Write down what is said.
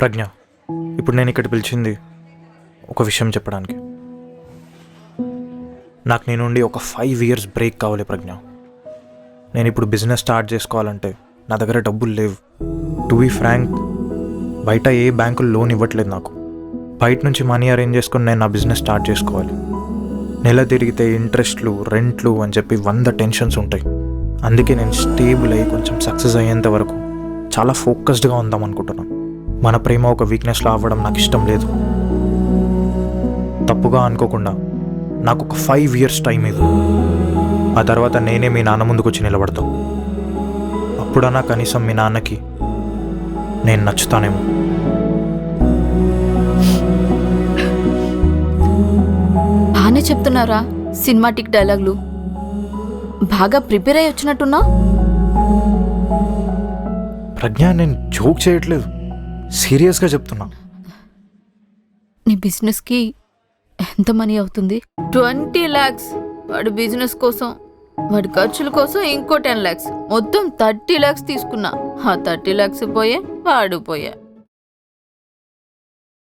ప్రజ్ఞ, ఇప్పుడు నేను ఇక్కడ పిలిచింది ఒక విషయం చెప్పడానికి. నాకు నీ నుండి ఒక 5 years బ్రేక్ కావాలి ప్రజ్ఞ. నేను ఇప్పుడు బిజినెస్ స్టార్ట్ చేసుకోవాలంటే నా దగ్గర డబ్బులు లేవు. టు బీ ఫ్రాంక్, బయట ఏ బ్యాంకులు లోన్ ఇవ్వట్లేదు నాకు. బయట నుంచి మనీ అరేంజ్ చేసుకొని నేను నా బిజినెస్ స్టార్ట్ చేసుకోవాలి. నెల తిరిగితే ఇంట్రెస్ట్లు, రెంట్లు అని చెప్పి 100 టెన్షన్స్ ఉంటాయి. అందుకే నేను స్టేబుల్ అయ్యి కొంచెం సక్సెస్ అయ్యేంత వరకు చాలా ఫోకస్డ్గా ఉందాం అనుకుంటున్నాను. మన ప్రేమ ఒక వీక్నెస్లో అవ్వడం నాకు ఇష్టం లేదు. తప్పుగా అనుకోకుండా నాకు ఒక 5 years టైం ఇది. ఆ తర్వాత నేనే మీ నాన్న ముందుకు వచ్చి నిలబడతాం. అప్పుడన్నా కనీసం మీ నాన్నకి నేను నచ్చుతానేమో. బాగానే చెప్తున్నారా సినిమాటిక్ డైలాగులు. బాగా ప్రిపేర్ అయ్యి వచ్చినట్టున్నా. ప్రజ్ఞ, నేను జోక్ చేయట్లేదు, సీరియస్గా చెప్తున్నా. నీ బిజినెస్కి ఎంత మనీ అవుతుంది? 20 lakhs. వాడి బిజినెస్ కోసం, వాడి ఖర్చుల కోసం ఇంకో 10 lakhs. మొత్తం 30 lakhs తీసుకున్నా. ఆ 30 lakhs పోయే, వాడు పోయా.